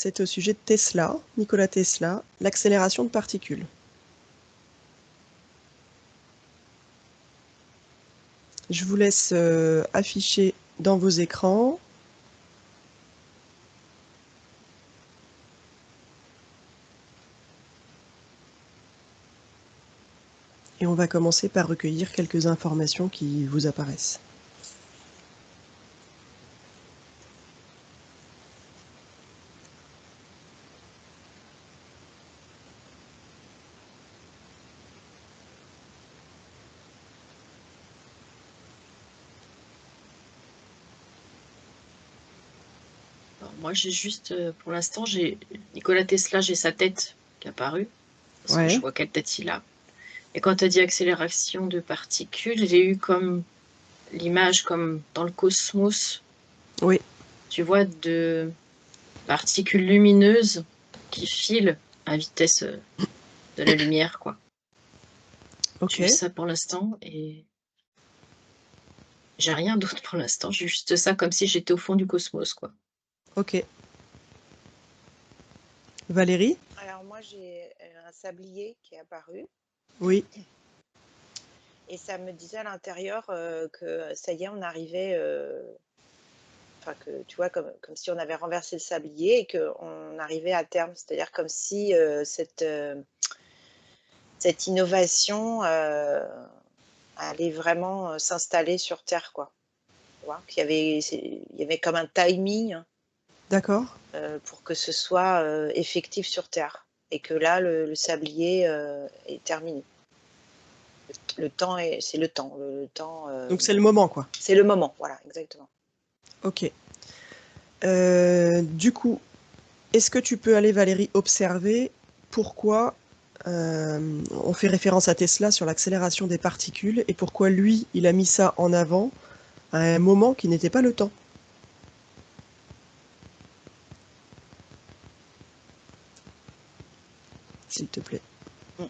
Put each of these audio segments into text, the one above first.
c'est au sujet de Tesla, Nikola Tesla, l'accélération de particules. Je vous laisse afficher dans vos écrans. Et on va commencer par recueillir quelques informations qui vous apparaissent. Alors, moi, j'ai juste, pour l'instant, j'ai Nikola Tesla, j'ai sa tête qui est apparue, parce que je Ouais, vois quelle tête il a. Et quand tu as dit accélération de particules, j'ai eu comme l'image comme dans le cosmos, oui, tu vois, de particules lumineuses qui filent à vitesse de la lumière, quoi. ok, J'ai eu ça pour l'instant et j'ai rien d'autre pour l'instant. J'ai juste ça comme si j'étais au fond du cosmos, quoi. ok. Valérie? Alors moi, j'ai un sablier qui est apparu Oui, et ça me disait à l'intérieur que ça y est, on arrivait, enfin que tu vois, comme si on avait renversé le sablier et qu'on arrivait à terme. C'est-à-dire comme si cette innovation allait vraiment s'installer sur Terre, quoi. Tu vois, il y avait comme un timing d'accord. pour que ce soit effectif sur Terre. Et que là, le sablier est terminé. Le temps c'est le temps. Le temps. Donc c'est le moment, quoi. C'est le moment, voilà, exactement. Ok. Du coup, est-ce que tu peux aller, Valérie, observer pourquoi on fait référence à Tesla sur l'accélération des particules et pourquoi lui, il a mis ça en avant à un moment qui n'était pas le temps, s'il te plaît. Mm.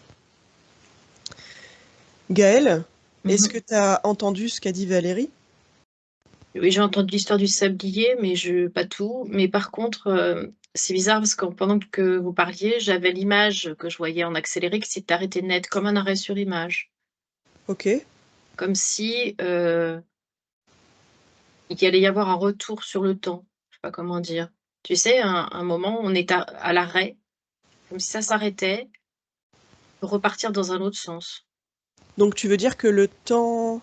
Gaëlle, est-ce Mhm. que tu as entendu ce qu'a dit Valérie? Oui, j'ai entendu l'histoire du sablier, mais pas tout. Mais par contre, c'est bizarre parce que pendant que vous parliez, j'avais l'image que je voyais en accéléré qui s'est arrêtée net, comme un arrêt sur image. Ok, Comme si il allait y avoir un retour sur le temps. Je sais pas comment dire. Tu sais, un moment, on est à l'arrêt, comme si ça s'arrêtait, pour repartir dans un autre sens. donc tu veux dire que le temps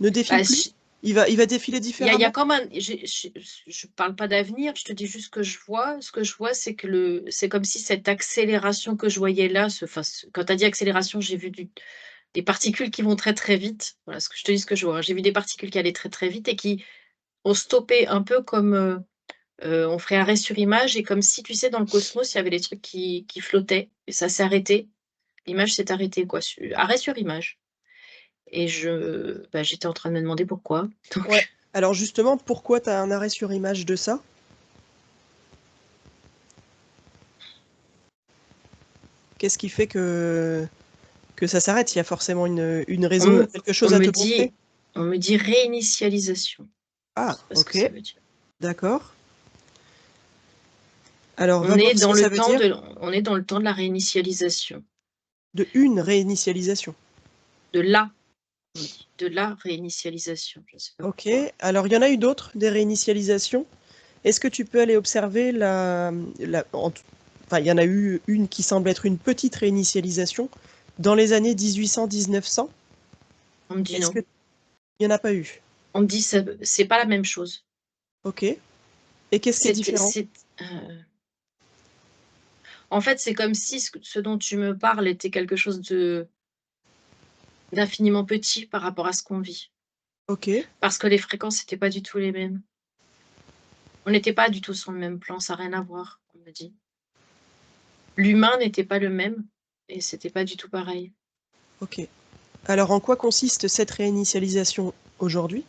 ne défile Bah, plus? Il va défiler il y a différemment? comme un, je parle pas d'avenir, je te dis juste ce que je vois. Ce que je vois, c'est que c'est comme si cette accélération que je voyais là, quand tu as dit accélération, j'ai vu des particules qui vont très très vite. Voilà ce que je te dis, ce que je vois. J'ai vu des particules qui allaient très très vite et qui ont stoppé un peu comme on ferait arrêt sur image et comme si, tu sais, dans le cosmos, il y avait des trucs qui flottaient et ça s'est arrêté. L'image s'est arrêtée, quoi. Arrêt sur image. Et j'étais en train de me demander pourquoi. Ouais. Donc, Alors justement, pourquoi tu as un arrêt sur image de ça? Qu'est-ce qui fait que ça s'arrête? Il y a forcément une on raison, me, quelque on chose à me te montrer? dit réinitialisation. Je Ah, sais pas ce que ok, ça veut dire. d'accord. Alors, va On est voir ce dans que le ça veut temps dire de la réinitialisation. de une réinitialisation. De la, on dit. De la réinitialisation. Je ne sais pas Ok, pourquoi. alors il y en a eu d'autres, des réinitialisations. Est-ce que tu peux aller observer enfin, il y en a eu une qui semble être une petite réinitialisation dans les années 1800-1900. On me dit Est-ce que non. il n'y en a pas eu? On me dit c'est pas la même chose. Ok. Et qu'est-ce qui est C'était, différent? c'est, En fait, c'est comme si ce dont tu me parles était quelque chose d'infiniment petit par rapport à ce qu'on vit. Ok, Parce que les fréquences n'étaient pas du tout les mêmes. On n'était pas du tout sur le même plan, ça n'a rien à voir, on me dit. L'humain n'était pas le même et c'était pas du tout pareil. ok. Alors, en quoi consiste cette réinitialisation aujourd'hui?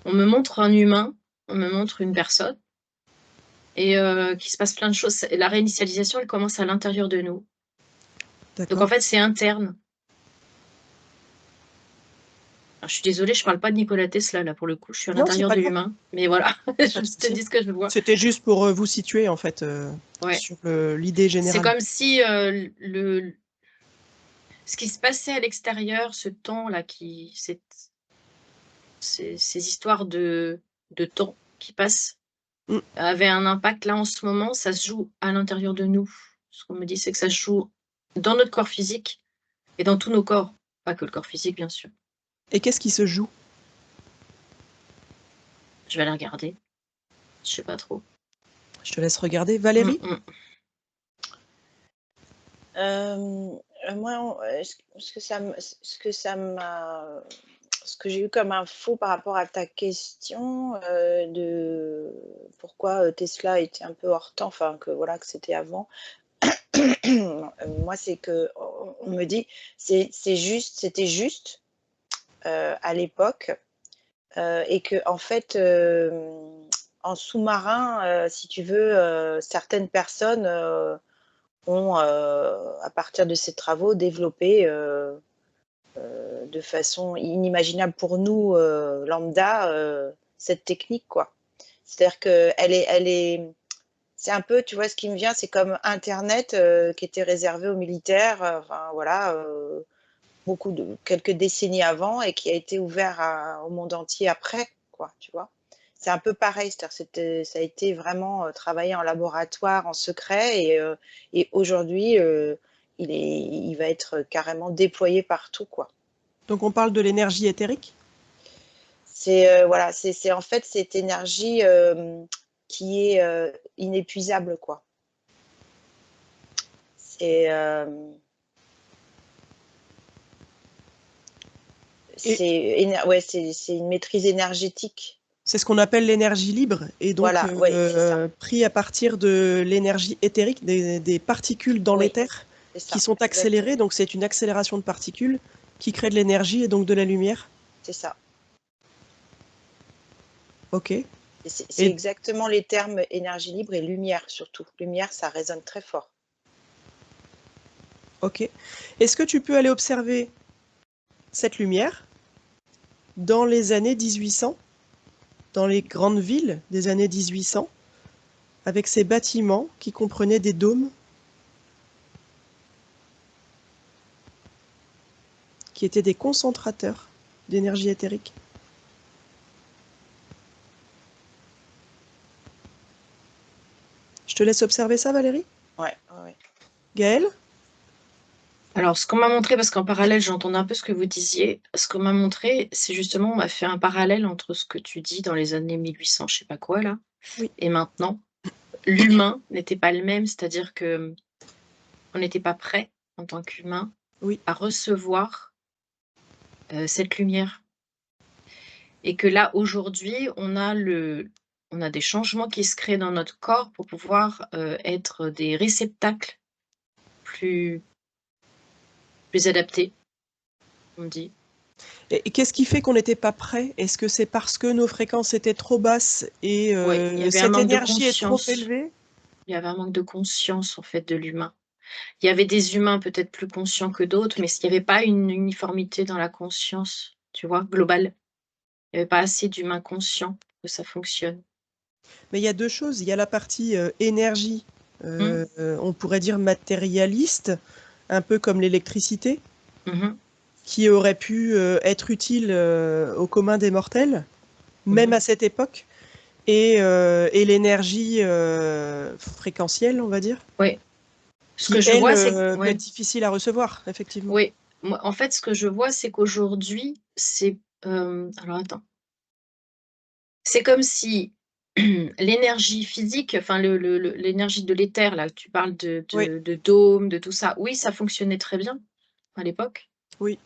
On me montre un humain, on me montre une personne et qu'il se passe plein de choses. La réinitialisation, elle commence à l'intérieur de nous. Donc en D'accord. fait, c'est interne. Alors, je suis désolée, je parle pas de Nikola Tesla, là, pour le coup. Je suis à Non, c'est l'intérieur pas de grave, l'humain. Mais voilà, pas je de te souci. dis ce que je vois. C'était juste pour vous situer, en fait, Ouais. sur l'idée C'est générale. comme si ce qui se passait à l'extérieur, ce temps-là, ces histoires de temps qui passent, Mm. avait un impact. Là, en ce moment, ça se joue à l'intérieur de nous. Ce qu'on me dit, c'est que ça se joue dans notre corps physique et dans tous nos corps. Pas que le corps physique, bien sûr. Et qu'est-ce qui se joue? Je vais aller regarder. Je sais pas trop. Je te laisse regarder. Valérie? Moi, ce que j'ai eu comme info par rapport à ta question de pourquoi Tesla était un peu hors temps, enfin que voilà que c'était avant. Moi, c'est que on me dit c'était juste à l'époque et que en fait en sous-marin, si tu veux, certaines personnes ont, à partir de ces travaux, développé de façon inimaginable pour nous, lambda, cette technique, quoi. C'est-à-dire c'est un peu, tu vois, ce qui me vient, c'est comme Internet qui était réservé aux militaires, enfin voilà, quelques décennies avant et qui a été ouvert au monde entier après, quoi, tu vois. C'est un peu pareil, c'est-à-dire ça a été vraiment travaillé en laboratoire, en secret, et aujourd'hui, il va être carrément déployé partout, quoi. Donc on parle de l'énergie éthérique? Voilà, c'est en fait cette énergie qui est inépuisable, quoi. C'est ouais, c'est une maîtrise énergétique. C'est ce qu'on appelle l'énergie libre, et donc Voilà, oui, c'est ça. pris à partir de l'énergie éthérique, des particules dans Oui, l'éther c'est qui ça, sont accélérées. exactement. Donc c'est une accélération de particules qui crée de l'énergie et donc de la lumière. C'est ça. Ok. C'est Et exactement les termes énergie libre et lumière surtout. Lumière, ça résonne très fort. ok. Est-ce que tu peux aller observer cette lumière dans les années 1800, dans les grandes villes des années 1800, avec ces bâtiments qui comprenaient des dômes qui étaient des concentrateurs d'énergie éthérique? Je te laisse observer ça, Valérie. Ouais, ouais. Gaëlle? Alors, ce qu'on m'a montré, parce qu'en parallèle, j'entendais un peu ce que vous disiez, ce qu'on m'a montré, c'est justement, on m'a fait un parallèle entre ce que tu dis dans les années 1800, je sais pas quoi, là, Oui. et maintenant. L'humain n'était pas le même, c'est-à-dire que on n'était pas prêt, en tant qu'humain, Oui. à recevoir cette lumière. Et que là, aujourd'hui, on a des changements qui se créent dans notre corps pour pouvoir être des réceptacles plus adaptés, on dit. Et qu'est-ce qui fait qu'on n'était pas prêt? Est-ce que c'est parce que nos fréquences étaient trop basses et Oui, il y avait un cette manque de énergie est trop conscience. élevée? Il y avait un manque de conscience, en fait, de l'humain. Il y avait des humains peut-être plus conscients que d'autres, mais il n'y avait pas une uniformité dans la conscience, tu vois, globale. Il n'y avait pas assez d'humains conscients pour que ça fonctionne. Mais il y a deux choses. Il y a la partie énergie, Mmh. on pourrait dire matérialiste, un peu comme l'électricité, Mmh. qui aurait pu être utile au commun des mortels, même Mmh. à cette époque, et l'énergie fréquentielle, on va dire, Oui. Ce que qui, je elle, vois, c'est peut être ouais, difficile à recevoir, effectivement. oui. Moi, en fait, ce que je vois, c'est qu'aujourd'hui, alors attends. C'est comme si l'énergie physique, enfin l'énergie de l'éther là, tu parles Oui, de dôme, de tout ça. Oui, ça fonctionnait très bien à l'époque, oui.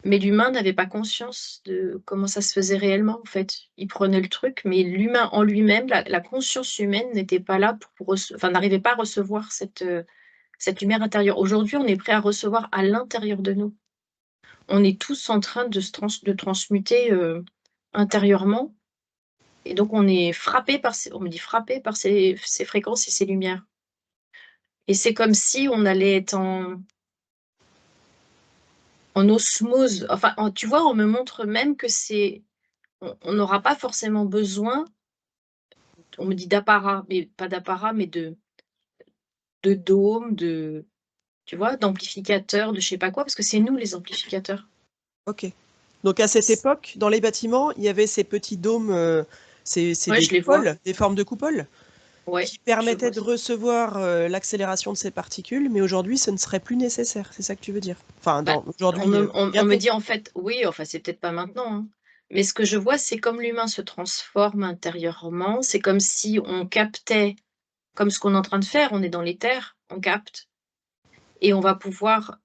mais l'humain n'avait pas conscience de comment ça se faisait réellement, en fait. Il prenait le truc, mais l'humain en lui-même, la conscience humaine n'était pas là enfin, n'arrivait pas à recevoir cette lumière intérieure. Aujourd'hui, on est prêt à recevoir à l'intérieur de nous. On est tous en train de transmuter, intérieurement, et donc on est frappé par on me dit frappé par ces fréquences et ces lumières, et c'est comme si on allait être en osmose. Enfin, tu vois, on me montre même que c'est... On n'aura pas forcément besoin, on me dit d'apparat, mais pas d'apparat, mais de dôme, tu vois, d'amplificateurs, de je sais pas quoi, parce que c'est nous les amplificateurs. Ok. Donc à cette époque, dans les bâtiments, il y avait ces petits dômes, c'est Ouais, des je les vois. coupoles, des formes de coupoles, Ouais, qui je permettaient vois de ça. recevoir l'accélération de ces particules, mais aujourd'hui, ce ne serait plus nécessaire. C'est ça que tu veux dire? Enfin, Bah, aujourd'hui, on me bientôt. dit en fait, oui, enfin c'est peut-être pas maintenant, hein, mais ce que je vois, c'est comme l'humain se transforme intérieurement, c'est comme si on captait, comme ce qu'on est en train de faire, on est dans l'éther, on capte, et on va pouvoir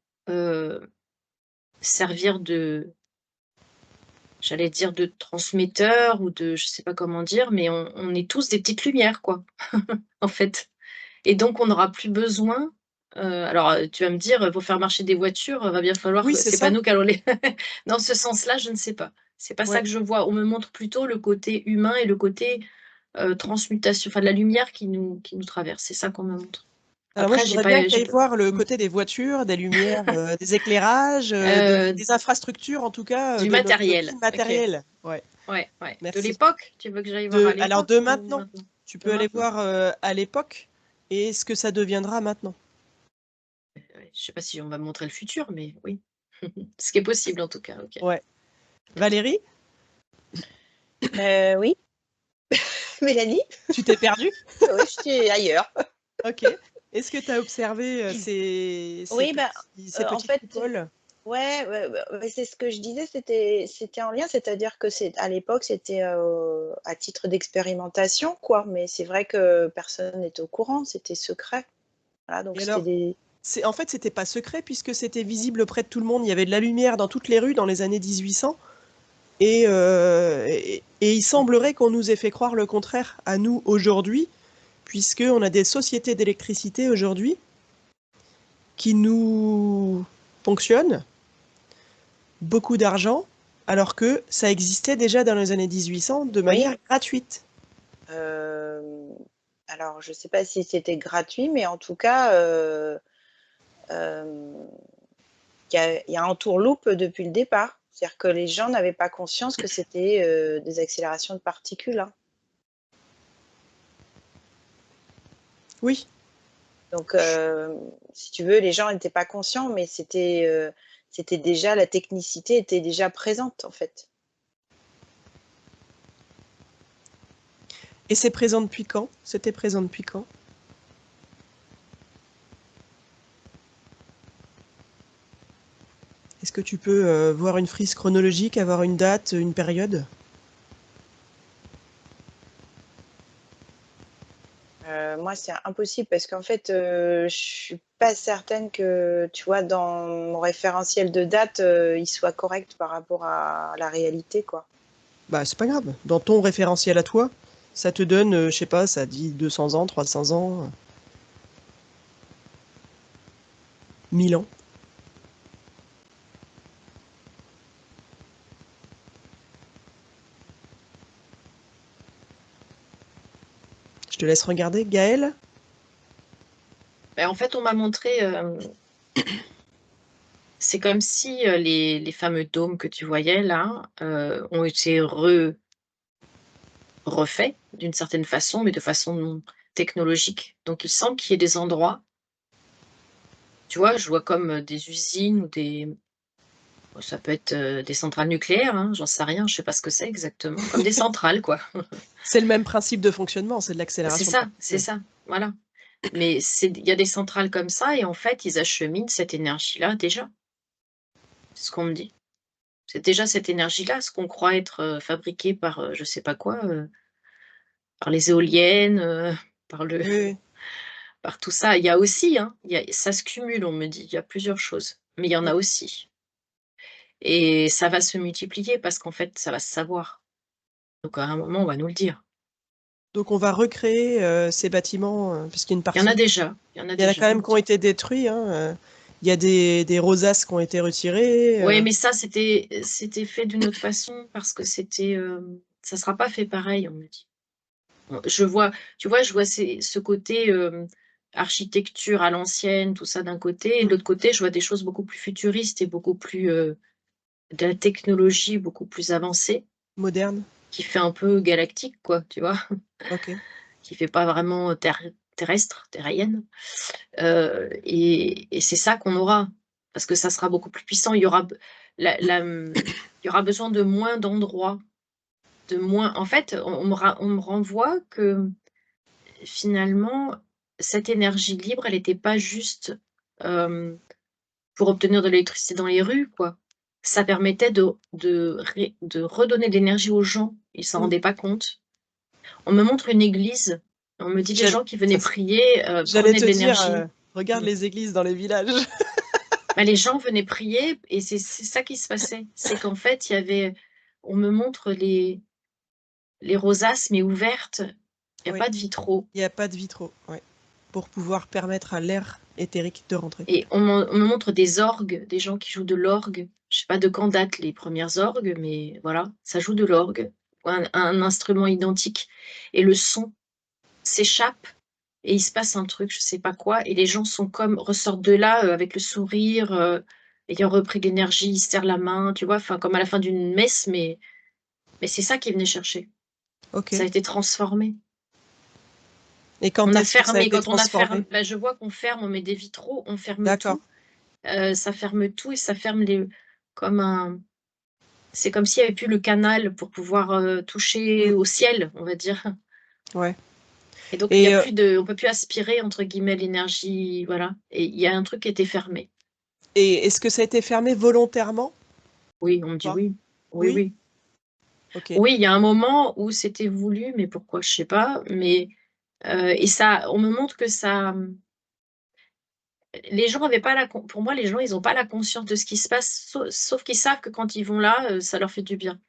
servir j'allais dire de transmetteur ou de, je sais pas comment dire, mais on est tous des petites lumières, quoi, en fait. Et donc on n'aura plus besoin, alors, tu vas me dire, pour faire marcher des voitures, va bien falloir Oui, que c'est c'est pas ça. nous qui allons les dans ce sens-là, je ne sais pas. C'est pas ça Ouais. que je vois. On me montre plutôt le côté humain et le côté, transmutation, enfin de la lumière qui nous traverse. C'est ça qu'on me montre. Alors moi, je Après voudrais bien que tu j'ai ailles pas voir le mmh. côté des voitures, des lumières, des éclairages, Heu, des infrastructures, en tout cas, du de notre vie matériel, OK. matérielle. Ouais, Ouais, ouais. De merci. l'époque? Tu veux que j'aille voir à Alors l'époque de ou maintenant, maintenant? tu De peux aller maintenant? voir à l'époque et ce que ça deviendra maintenant. Ouais, je sais pas si on va me montrer le futur, mais oui. Ce qui est possible en tout cas, OK. Ouais. Valérie, Oui, Mélanie? tu t'es perdue? Oui, je suis ailleurs. Ok. Est-ce que tu as observé Oui, ben, ces en petites fait, coupoles? ouais, ouais, c'est ce que je disais, c'était en lien, c'est-à-dire que c'est à l'époque, c'était, à titre d'expérimentation, quoi, mais c'est vrai que personne n'était au courant, c'était secret. Voilà, donc Et c'était alors, des en fait, c'était pas secret puisque c'était visible auprès de tout le monde. Il y avait de la lumière dans toutes les rues dans les années 1800. Et il semblerait qu'on nous ait fait croire le contraire à nous aujourd'hui, puisqu'on a des sociétés d'électricité aujourd'hui qui nous ponctionnent beaucoup d'argent, alors que ça existait déjà dans les années 1800 de oui, manière gratuite. hem, alors je sais pas si c'était gratuit, mais en tout cas, hem, il y a un tourloupe depuis le départ. C'est-à-dire que les gens n'avaient pas conscience que c'était, des accélérations de particules, hein. Oui. Donc, si tu veux, les gens n'étaient pas conscients, mais c'était déjà la technicité était déjà présente, en fait. Et c'est présent depuis quand? C'était présent depuis quand? Est-ce que tu peux voir une frise chronologique, avoir une date, une période? Moi, c'est impossible parce qu'en fait, je suis pas certaine que, tu vois, dans mon référentiel de date, il soit correct par rapport à la réalité, quoi. Bah, c'est pas grave. Dans ton référentiel à toi, ça te donne, je sais pas, ça dit 200 ans, 300 ans, 1000 ans. Je te laisse regarder. Gaël? Beh, en fait, on m'a montré, c'est comme si, les fameux dômes que tu voyais là, ont été refaits d'une certaine façon, mais de façon non technologique. Donc il semble qu'il y ait des endroits, tu vois? Je vois comme, des usines ou ça peut être, des centrales nucléaires, hein, j'en sais rien, je sais pas ce que c'est exactement, comme des centrales quoi. C'est le même principe de fonctionnement, c'est de l'accélération de C'est particules. ça, voilà. Mais il y a des centrales comme ça et en fait, ils acheminent cette énergie-là déjà, c'est ce qu'on me dit. C'est déjà cette énergie-là, ce qu'on croit être, fabriqué par, je sais pas quoi, par les éoliennes, par le Oui, oui. par tout ça. Il y a aussi, hein, ça se cumule, on me dit, il y a plusieurs choses, mais il y en a Mm. aussi et ça va se multiplier parce qu'en fait, ça va se savoir. Donc à un moment, on va nous le dire. Donc on va recréer ces bâtiments, puisqu'il y a une Il y en a partie. déjà, il y en a Il y en a quand déjà. même qui ont été détruits, hein. Il y a des rosaces qui ont été retirées. Oui, mais ça, c'était fait d'une autre façon parce que ça sera pas fait pareil, on me dit. Je vois tu vois, je vois ce côté, architecture à l'ancienne, tout ça d'un côté, et de l'autre côté, je vois des choses beaucoup plus futuristes et beaucoup plus de la technologie beaucoup plus avancée, Moderne. qui fait un peu galactique, quoi, tu vois, Ok. qui fait pas vraiment terrestre, terrienne. Et c'est ça qu'on aura, parce que ça sera beaucoup plus puissant. Il y aura, il y aura besoin de moins d'endroits, de moins. En fait, on me renvoie que finalement, cette énergie libre, elle n'était pas juste pour obtenir de l'électricité dans les rues, quoi. Ça permettait de redonner de l'énergie aux gens. Ils ne s'en Mm. rendaient pas compte. On me montre une église, on me dit des J'allais gens qui venaient prier, j'allais prenaient te de dire, l'énergie. regarde les églises dans les villages. Bah, les gens venaient prier et c'est ça qui se passait. C'est qu'en fait, il y avait, on me montre les rosaces, mais ouvertes. Il n'y a Oui, pas de vitraux. il n'y a pas de vitraux, ouais, pour pouvoir permettre à l'air éthérique de rentrer. Et on me montre des orgues, des gens qui jouent de l'orgue. Je sais pas de quand datent les premières orgues, mais voilà, ça joue de l'orgue, un instrument identique. Et le son s'échappe et il se passe un truc, je sais pas quoi. Et les gens sont comme, ressortent de là avec le sourire, ayant repris de l'énergie, ils se serrent la main, tu vois, enfin, comme à la fin d'une messe, mais c'est ça qu'ils venaient chercher. Ok. Ça a été transformé. Et quand On a est-ce que ça a fermé, été quand on a fermé, transformé? bah, je vois qu'on ferme, on met des vitraux, on ferme D'accord. tout. Ça ferme tout et ça ferme les, comme un, c'est comme s'il n'y avait plus le canal pour pouvoir toucher Mm. au ciel, on va dire. Ouais. Et donc, il y a Et, plus de, on peut plus aspirer, entre guillemets, l'énergie, voilà. Et il y a un truc qui était fermé. et est-ce que ça a été fermé volontairement? Oui, on me dit Pas. oui. Oui, Oui? oui. Ok. Oui, il y a un moment où c'était voulu, mais pourquoi, je sais pas. Mais, et ça, on me montre que ça, les gens avaient pas pour moi, les gens, ils n'ont pas la conscience de ce qui se passe, sauf qu'ils savent que quand ils vont là, ça leur fait du bien.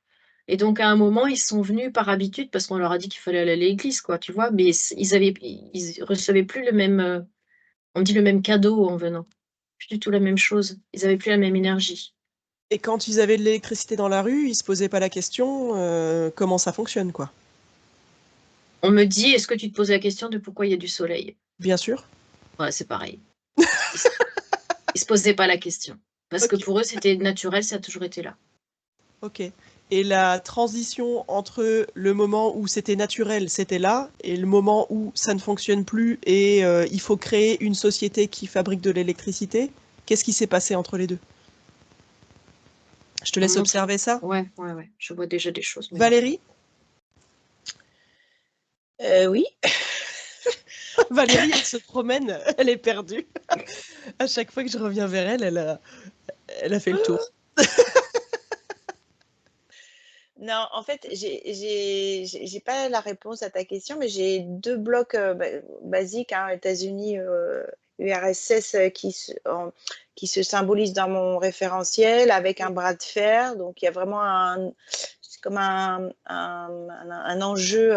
Et donc, à un moment, ils sont venus par habitude parce qu'on leur a dit qu'il fallait aller à l'église, quoi, tu vois. Mais ils recevaient plus le même, on dit le même cadeau en venant. Plus du tout la même chose. Ils avaient plus la même énergie. Et quand ils avaient de l'électricité dans la rue, ils se posaient pas la question comment ça fonctionne, quoi. On me dit, est-ce que tu te poses la question de pourquoi il y a du soleil? Bien sûr. Ouais, c'est pareil. Ils, se- ils se posaient pas la question. Parce que Ok. pour eux, c'était naturel, ça a toujours été là. Ok. Et la transition entre le moment où c'était naturel, c'était là, et le moment où ça ne fonctionne plus et il faut créer une société qui fabrique de l'électricité, qu'est-ce qui s'est passé entre les deux? Je te On laisse montre. observer ça. Ouais, ouais, ouais. Je vois déjà des choses. Mais bon. Valérie? Oui. Valérie, elle se promène, elle est perdue. À chaque fois que je reviens vers elle, elle a fait le tour. Non, en fait, j'ai pas la réponse à ta question, mais j'ai 2 blocs, basiques, hein, États-Unis, URSS, qui se symbolisent dans mon référentiel avec un bras de fer. Donc il y a vraiment c'est comme un enjeu,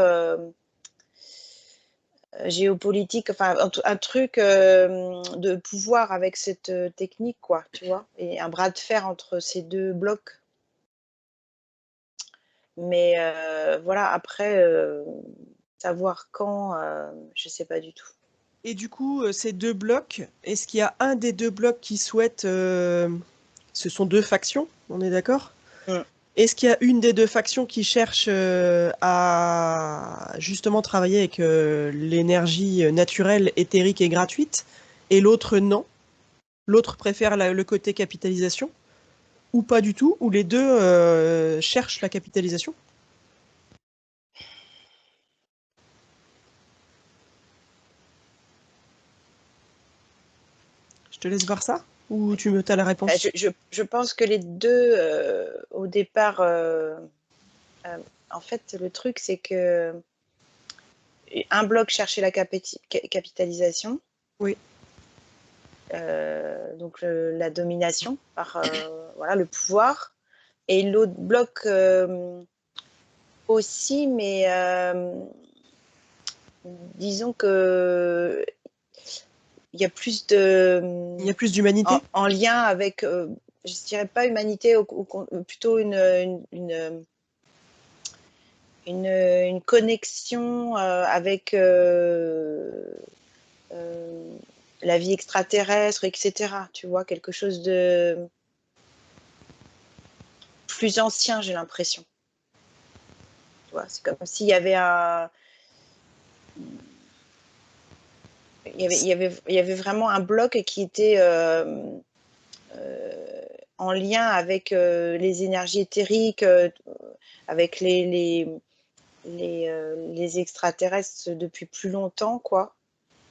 géopolitique, enfin un truc, de pouvoir avec cette, technique, quoi, tu vois? Et un bras de fer entre ces 2 blocs. Mais voilà, après, savoir quand, je sais pas du tout. Et du coup, ces deux blocs, est-ce qu'il y a un des deux blocs qui souhaite... ce sont deux factions, on est d'accord? Mmh. Est-ce qu'il y a une des deux factions qui cherche à justement travailler avec l'énergie naturelle, éthérique et gratuite, et l'autre non? L'autre préfère le côté capitalisation? Ou pas du tout? Ou les deux cherchent la capitalisation? Je te laisse voir ça? Ou t'as la Bah, réponse? je pense que les 2, au départ, en fait, le truc, c'est que un bloc cherchait la capitalisation, Oui. donc la domination par, voilà, le pouvoir, et l'autre bloc, aussi, mais disons que il y a plus de, Il y a plus d'humanité? en lien avec, je dirais pas humanité, plutôt une connexion avec, la vie extraterrestre, etc. Tu vois, quelque chose de plus ancien, j'ai l'impression. Tu vois, c'est comme s'il y avait il y avait vraiment un bloc qui était en lien avec les énergies éthériques, avec les extraterrestres depuis plus longtemps, quoi.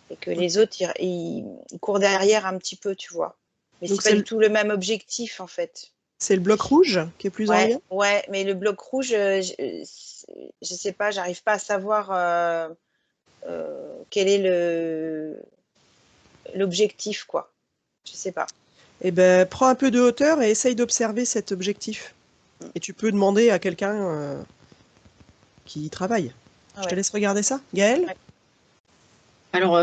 Et que les autres, ils courent derrière un petit peu, tu vois. Mais Donc c'est pas du tout le même objectif, en fait. c'est le bloc rouge qui est plus en lien? Ouais, mais le bloc rouge, je sais pas, j'arrive pas à savoir quel est l'objectif, quoi. Je sais pas. Eh ben, prends un peu de hauteur et essaye d'observer cet objectif. Mm. Et tu peux demander à quelqu'un qui y travaille. Ah Je te ouais. laisse regarder ça. Gaëlle? Ouais. Alors,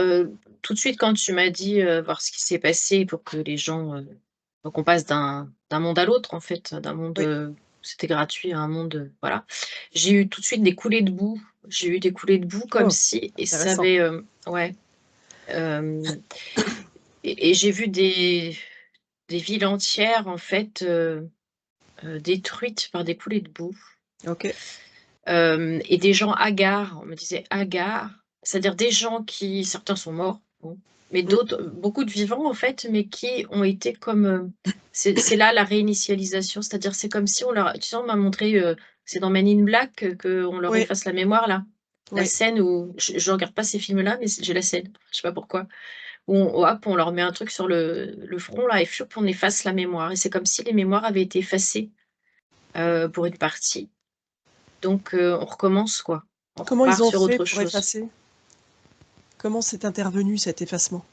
tout de suite, quand tu m'as dit voir ce qui s'est passé pour que les gens. Donc, on passe d'un monde à l'autre, en fait, d'un monde. Oui. C'était gratuit à un monde. Voilà. J'ai eu tout de suite des coulées de boue. J'ai eu des coulées de boue comme Oh, si. Et ça intéressant. avait. Ouais. euh, et j'ai vu des villes entières, en fait, détruites par des coulées de boue. Ok. Et des gens hagards, on me disait hagards, c'est-à-dire des gens qui, certains sont morts, bon, mais Mm. d'autres, beaucoup de vivants en fait, mais qui ont été comme, c'est là la réinitialisation, c'est-à-dire c'est comme si on leur, tu sais, on m'a montré, c'est dans Men in Black qu'on leur Oui, efface la mémoire là, la oui. scène où, je regarde pas ces films-là, mais j'ai la scène, je sais pas pourquoi, où hop, on leur met un truc sur le front là et choup, on efface la mémoire, et c'est comme si les mémoires avaient été effacées pour une partie. Donc, on recommence, quoi. On Comment ils repart ont sur fait autre pour chose. effacer? Comment c'est intervenu cet effacement?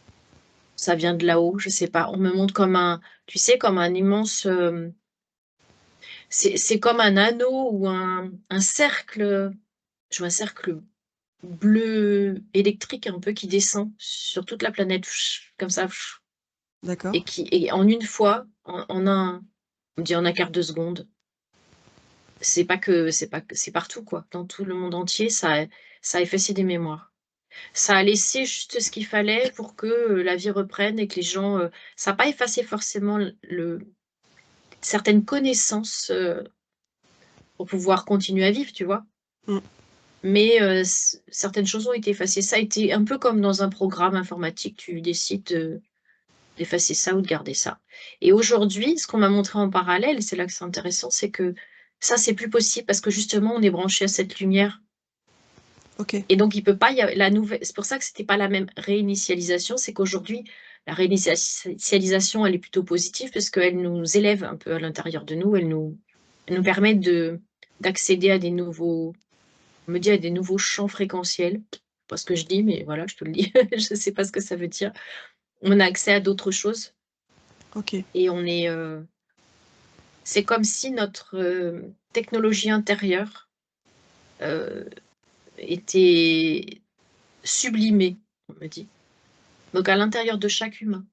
Ça vient de là-haut, je sais pas. On me montre comme tu sais, comme un immense, c'est comme un anneau ou un cercle, je vois un cercle bleu électrique un peu qui descend sur toute la planète, comme ça, D'accord. et en une fois, on dit en un quart de seconde. C'est partout, quoi. Dans tout le monde entier, ça a effacé des mémoires. Ça a laissé juste ce qu'il fallait pour que la vie reprenne et que les gens. Ça n'a pas effacé forcément certaines connaissances pour pouvoir continuer à vivre, tu vois. Mm. Mais certaines choses ont été effacées. Ça a été un peu comme dans un programme informatique, tu décides d'effacer ça ou de garder ça. Et aujourd'hui, ce qu'on m'a montré en parallèle, c'est là que c'est intéressant, c'est que ça, c'est plus possible parce que justement, on est branché à cette lumière. Ok. Et donc, il peut pas y avoir la nouvelle. C'est pour ça que c'était pas la même réinitialisation. C'est qu'aujourd'hui, la réinitialisation, elle est plutôt positive parce qu'elle nous élève un peu à l'intérieur de nous. Elle nous permet d'accéder à des nouveaux, on me dit à des nouveaux champs fréquentiels. Pas ce que je dis, mais voilà, je te le dis. Je sais pas ce que ça veut dire. On a accès à d'autres choses Ok. et c'est comme si notre technologie intérieure euh, était sublimée, on me dit. Donc à l'intérieur de chaque humain,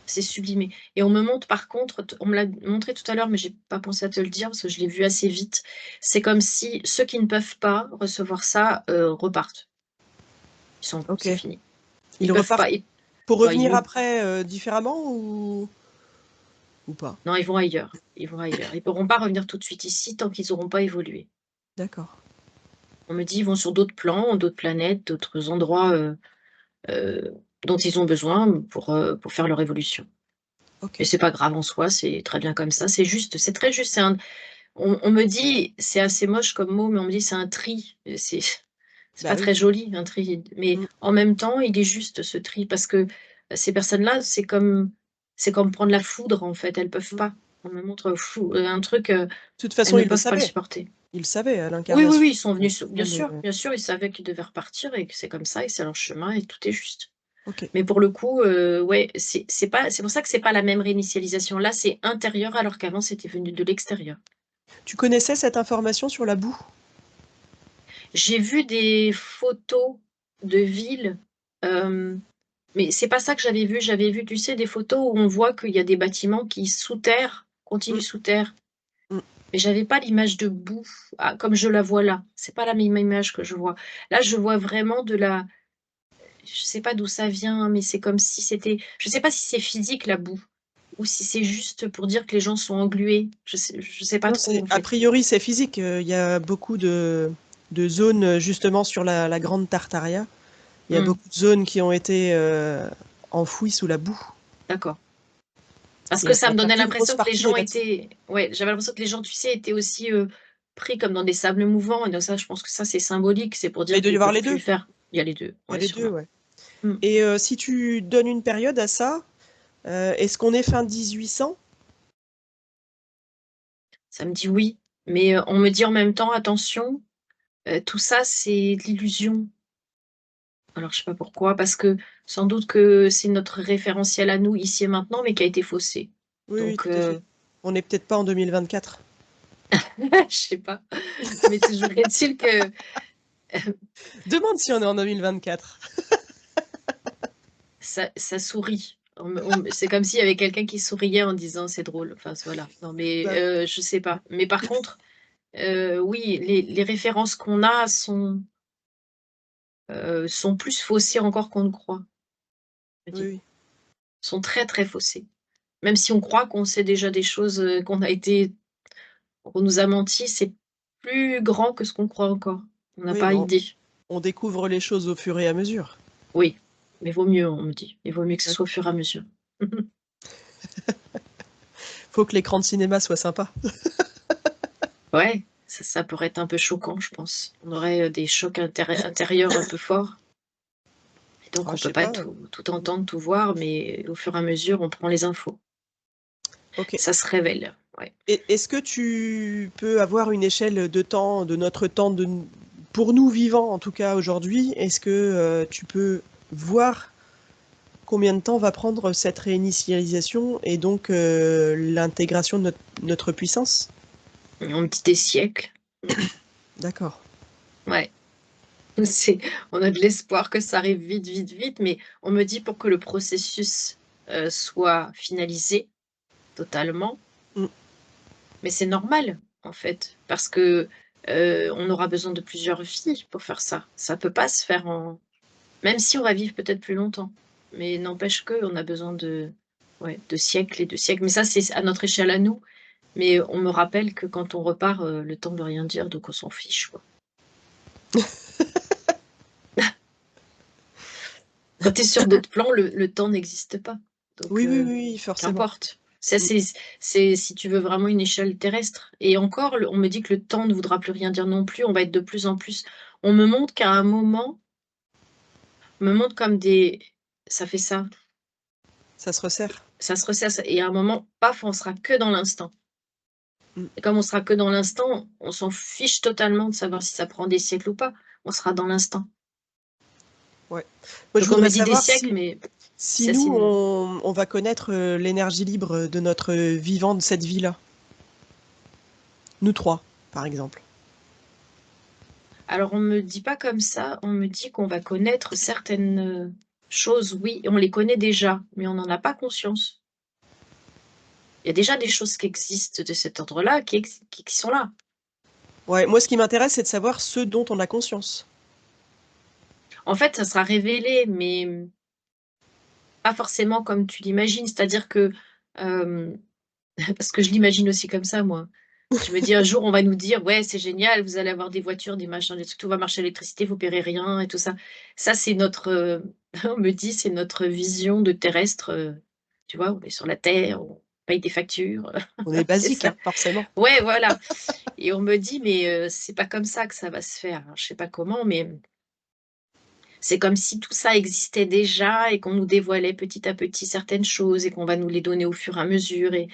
c'est sublimé. Et on me montre par contre, on me l'a montré tout à l'heure, mais j'ai pas pensé à te le dire parce que je l'ai vu assez vite. C'est comme si ceux qui ne peuvent pas recevoir ça repartent. Ok. C'est fini. Ils Ils peuvent repartent pas. pour Bah, revenir après différemment ou pas? non, ils vont ailleurs. Ils vont ailleurs. Ils pourront pas revenir tout de suite ici tant qu'ils n'auront pas évolué. D'accord. On me dit ils vont sur d'autres plans, d'autres planètes, d'autres endroits euh, dont ils ont besoin pour faire leur évolution. Et Ok. c'est pas grave en soi, c'est très bien comme ça. C'est juste, c'est très juste. On me dit, c'est assez moche comme mot, mais on me dit c'est un tri. C'est Bah pas très oui. joli, un tri. Mais Mm. en même temps, il est juste ce tri parce que ces personnes-là, c'est comme prendre la foudre en fait. Elles peuvent Mm. pas. On me montre un truc, De toute elles façon, ne ils le peuvent pas le savaient. supporter. Ils le savaient à Oui, oui, l'incarnation. oui, ils sont venus, bien Avant de- sûr, ils savaient qu'ils devaient repartir et que c'est comme ça et c'est leur chemin et tout est juste. Ok. Mais pour le coup, ouais, c'est pour ça que c'est pas la même réinitialisation. Là, c'est intérieur alors qu'avant c'était venu de l'extérieur. Tu connaissais cette information sur la boue? J'ai vu des photos de villes, mais c'est pas ça que j'avais vu. J'avais vu, tu sais, des photos où on voit qu'il y a des bâtiments qui sous terre continuent Mm. sous terre. Mm. Mais j'avais pas l'image de boue comme je la vois là. C'est pas la même image que je vois. Là, je vois vraiment je sais pas d'où ça vient, mais c'est comme si c'était, je sais pas si c'est physique la boue, ou si c'est juste pour dire que les gens sont englués. Je sais pas Non, trop en a fait. priori, c'est physique. Il y a beaucoup de zones, justement, sur la Grande Tartaria. Il y a Hmm, beaucoup de zones qui ont été enfouies sous la boue. d'accord. Parce Et que on ça a me donnait perdu une grosse l'impression que les partie des gens bâtiments. étaient, ouais, j'avais l'impression que les gens, tu sais, étaient aussi pris comme dans des sables mouvants. Et donc ça, je pense que ça, c'est symbolique. C'est pour Mais dire il doit y qu'ils avoir peuvent les plus deux. le faire. Il y a les deux, Il y a ouais, les deux, sûrement. ouais. Hmm. Et si tu donnes une période à ça, est-ce qu'on est fin 1800? Ça me dit oui, mais on me dit en même temps, attention, tout ça, c'est de l'illusion. Alors, je sais pas pourquoi, parce que sans doute que c'est notre référentiel à nous, ici et maintenant, mais qui a été faussé. Oui, oui, Donc, tout à fait. On n'est peut-être pas en 2024. je sais pas. Mais toujours est-il que Demande si on est en 2024. ça sourit. C'est comme s'il y avait quelqu'un qui souriait en disant c'est drôle. Enfin, voilà. Non, mais Bah, je sais pas. Mais par contre, oui, les références qu'on a sont plus faussées encore qu'on ne croit. Je oui, dis. oui. Sont très, très faussées. Même si on croit qu'on sait déjà des choses, qu'on nous a menti, c'est plus grand que ce qu'on croit encore. On n'a Oui, pas bon, idée. on découvre les choses au fur et à mesure. Oui, mais vaut mieux, on me dit. Il vaut mieux que ce Ouais. soit au fur et à mesure. Faut que l'écran de cinéma soit sympa. Ouais, ça pourrait être un peu choquant, je pense. On aurait des chocs intérieurs un peu forts. Et donc, Ah, on je peut sais pas pas. tout entendre, tout voir, mais au fur et à mesure, on prend les infos. Ok. Ça se révèle. Ouais. Est-ce que tu peux avoir une échelle de temps, de notre temps, pour nous vivants en tout cas aujourd'hui, est-ce que tu peux voir combien de temps va prendre cette réinitialisation et donc l'intégration de notre puissance? On me dit des siècles. D'accord. Ouais. C'est on a de l'espoir que ça arrive vite, vite, vite, mais on me dit pour que le processus, soit finalisé totalement, Mm. mais c'est normal, en fait, parce que, on aura besoin de plusieurs vies pour faire ça. Ça peut pas se faire en même si on va vivre peut-être plus longtemps, mais n'empêche qu'on a besoin de ouais, de siècles et de siècles. Mais ça, c'est à notre échelle à nous, mais on me rappelle que quand on repart, le temps veut rien dire, donc on s'en fiche, quoi. Quand tu es sur d'autres plans, le temps n'existe pas. Donc, Oui, oui, oui, forcément. qu'importe. Ça, Mm. c'est si tu veux vraiment une échelle terrestre. Et encore, on me dit que le temps ne voudra plus rien dire non plus. On va être de plus en plus. On me montre qu'à un moment, on me montre comme des. Ça fait ça. Ça se resserre. Ça se resserre. Et à un moment, paf, on sera que dans l'instant. Mm. Et comme on sera que dans l'instant, on s'en fiche totalement de savoir si ça prend des siècles ou pas. On sera dans l'instant. Ouais. Moi, je Donc on me voudrais dit des savoir siècles, mais si ça, c'est nous, une. on va connaître l'énergie libre de notre vivant de cette vie-là. Nous trois, par exemple. Alors, on me dit pas comme ça, on me dit qu'on va connaître certaines, choses, oui, et on les connaît déjà, mais on n'en a pas conscience. Il y a déjà des choses qui existent de cet ordre-là, qui sont là. Ouais, moi, ce qui m'intéresse, c'est de savoir ce dont on a conscience. En fait, ça sera révélé, mais, pas forcément comme tu l'imagines. C'est-à-dire que, hem, parce que je l'imagine aussi comme ça, moi. Je me dis: «Un jour, on va nous dire: "Ouais, c'est génial, vous allez avoir des voitures, des machins, des trucs, tout va marcher à l'électricité, vous paierez rien" et tout ça». Ça, c'est notre, on me dit: «C'est notre vision de terrestre», tu vois? On est sur la terre, on paye des factures, On est c'est basique, ça. hein, forcément. Ouais, voilà et on me dit: «Mais, c'est pas comme ça que ça va se faire». Alors je sais pas comment, mais c'est comme si tout ça existait déjà et qu'on nous dévoilait petit à petit certaines choses et qu'on va nous les donner au fur et à mesure et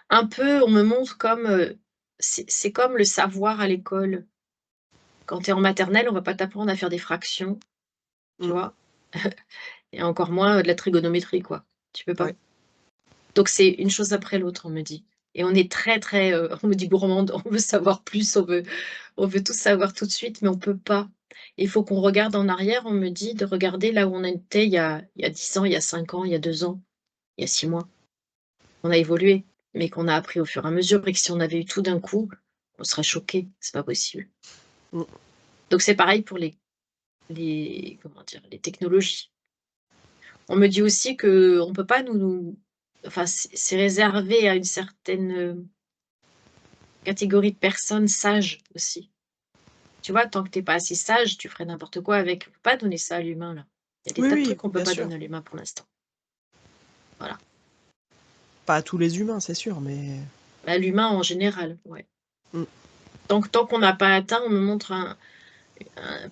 un peu, on me montre comme, c'est comme le savoir à l'école. Quand tu es en maternelle, on va pas t'apprendre à faire des fractions, tu Mm. vois? Et encore moins, de la trigonométrie, quoi. Tu peux pas. Ouais. Donc c'est une chose après l'autre, on me dit et on est très, très, on me dit gourmande, on veut savoir plus, on veut tout savoir tout de suite, mais on peut pas. Il faut qu'on regarde en arrière, on me dit de regarder là où on était il y a 10 ans, il y a 5 ans, il y a 2 ans, il y a 6 mois. On a évolué, mais qu'on a appris au fur et à mesure et que si on avait eu tout d'un coup, on serait choqués, c'est pas possible. Mm. Donc c'est pareil pour les comment dire, les technologies. On me dit aussi qu'on ne peut pas enfin, c'est réservé à une certaine catégorie de personnes sages aussi. Tu vois, tant que tu es pas assez sage, tu ferais n'importe quoi avec. On peut pas donner ça à l'humain, là. Il y a des Oui, tas de oui, trucs qu'on peut bien pas sûr. donner à l'humain pour l'instant. Voilà. Pas à tous les humains, c'est sûr, mais... Bah, l'humain en général, ouais. Mm. Tant qu'on n'a pas atteint, on me montre un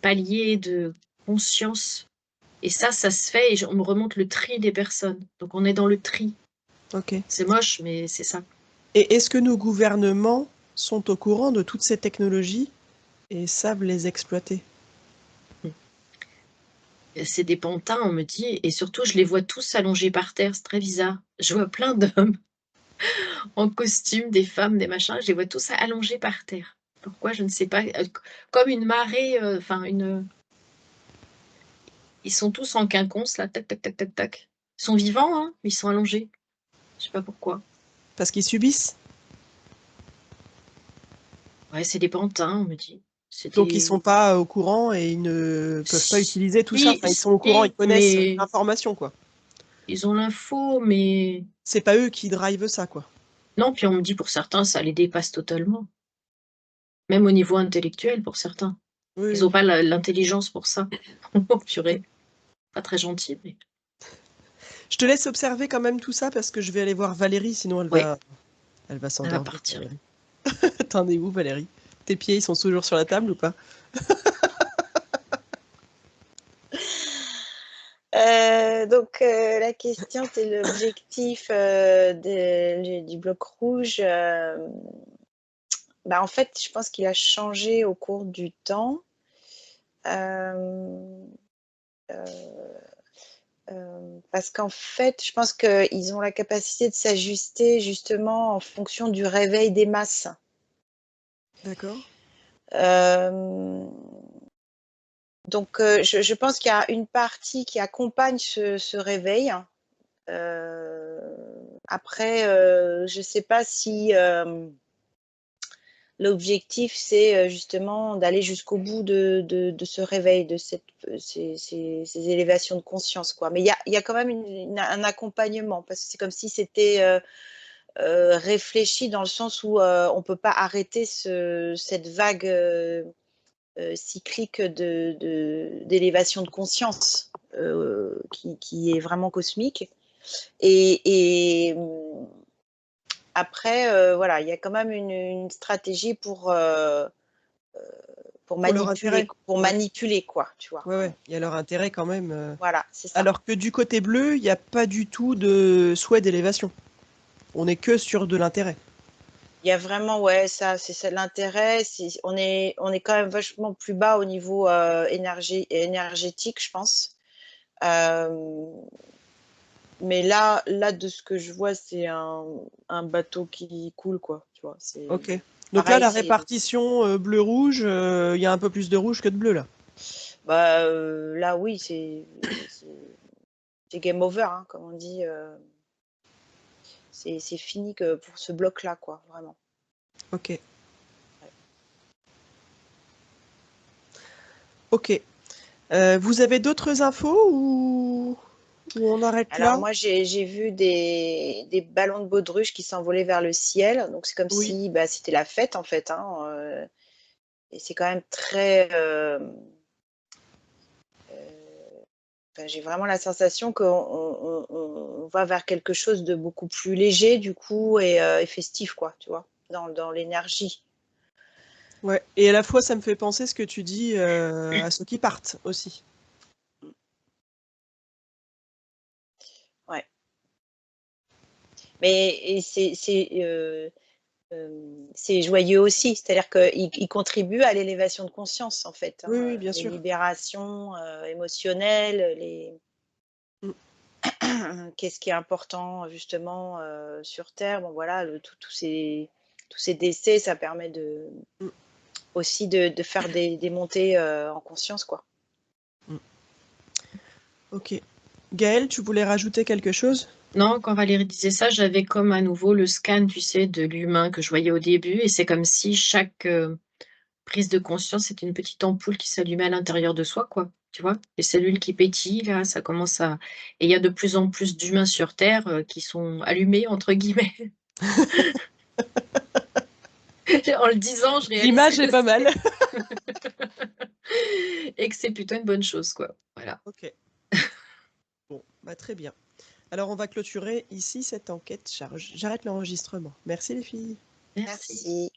palier de conscience. Et ça se fait et on me remonte le tri des personnes. Donc on est dans le tri. Ok. C'est moche, mais c'est ça. Et est-ce que nos gouvernements sont au courant de toutes ces technologies et savent les exploiter? C'est des pantins, on me dit, et surtout, je les vois tous allongés par terre, c'est très bizarre. Je vois plein d'hommes en costume, des femmes, des machins, je les vois tous allongés par terre. Pourquoi? Je ne sais pas. Comme une marée, enfin ils sont tous en quinconce là, tac, tac, tac, tac, tac. Ils sont vivants, hein, mais ils sont allongés. Je sais pas pourquoi. Parce qu'ils subissent? Ouais, c'est des pantins, on me dit. C'est Donc ils des sont pas au courant et ils ne peuvent pas utiliser tout ça. si, Enfin, ils sont au courant, ils si, connaissent mais l'information, quoi. ils ont l'info, mais C'est pas eux qui drivent ça, quoi. non, puis on me dit pour certains, ça les dépasse totalement. Même au niveau intellectuel pour certains. Oui, Ils ont oui. pas l'intelligence pour ça. Oh Ok. purée, pas très gentil, mais Je te laisse observer quand même tout ça parce que je vais aller voir Valérie, sinon ouais, elle va elle va s'endormir, partir. Valérie. T'en es où, Valérie? Tes pieds, ils sont toujours sur la table ou pas? La question, c'est l'objectif du bloc rouge. En fait, je pense qu'il a changé au cours du temps. Euh, Parce qu'en fait, je pense qu'ils ont la capacité de s'ajuster justement en fonction du réveil des masses. D'accord. Euh, je pense qu'il y a une partie qui accompagne ce réveil. Après, je ne sais pas si l'objectif, c'est justement d'aller jusqu'au bout de ce réveil, de ces élévations de conscience, quoi. Mais il y a quand même un accompagnement, parce que c'est comme si c'était réfléchi dans le sens où on ne peut pas arrêter cette vague cyclique d'élévation de conscience qui est vraiment cosmique. Et après, voilà, il y a quand même une stratégie pour Pour leur intérêt. Ouais. manipuler, quoi, tu vois. Ouais, ouais. Il y a leur intérêt quand même. Voilà, c'est ça. Alors que du côté bleu, il n'y a pas du tout de souhait d'élévation. On est que sur de l'intérêt. Il y a vraiment, ouais, ça, c'est ça l'intérêt. On est quand même vachement plus bas au niveau énergétique, je pense. Mais là, de ce que je vois, c'est un bateau qui coule, quoi. Tu vois, c'est Ok. Donc là, pareil, la répartition bleu-rouge, il y a un peu plus de rouge que de bleu, là. là, oui, c'est game over, hein, comme on dit. C'est fini que pour ce bloc-là, quoi, vraiment. Ok. Ok. Vous avez d'autres infos ou on arrête Alors là? moi, j'ai vu des ballons de baudruche qui s'envolaient vers le ciel. Donc c'est comme Oui. si c'était la fête, en fait, hein, et c'est quand même très... enfin, j'ai vraiment la sensation qu'on va vers quelque chose de beaucoup plus léger, du coup, et festif, quoi, tu vois, dans l'énergie. Ouais. Et à la fois, ça me fait penser ce que tu dis à ceux qui partent aussi. Ouais. Mais c'est joyeux aussi, c'est-à-dire qu'il contribue à l'élévation de conscience, en fait, Oui, hein, oui, bien les sûr. libérations émotionnelles, Mm. qu'est-ce qui est important justement sur Terre. Bon voilà, tous ces décès, ça permet Mm. aussi de faire des montées en conscience, quoi. Mm. Ok. Gaëlle, tu voulais rajouter quelque chose? non, quand Valérie disait ça, j'avais comme à nouveau le scan, tu sais, de l'humain que je voyais au début, et c'est comme si prise de conscience, c'est une petite ampoule qui s'allumait à l'intérieur de soi, quoi. Tu vois? Les cellules qui pétillent là, ça commence à et il y a de plus en plus d'humains sur terre, qui sont «allumés» entre guillemets. En le disant, je réalise L'image que est pas mal. et que c'est plutôt une bonne chose, quoi. Voilà. Ok. Bon, bah très bien. Alors on va clôturer ici cette enquête. J'arrête l'enregistrement. Merci les filles. Merci. Merci.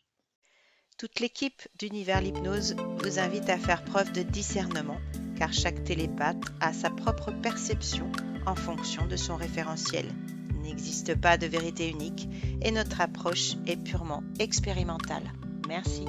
Toute l'équipe d'Univers l'hypnose vous invite à faire preuve de discernement, car chaque télépathe a sa propre perception en fonction de son référentiel. Il n'existe pas de vérité unique et notre approche est purement expérimentale. Merci.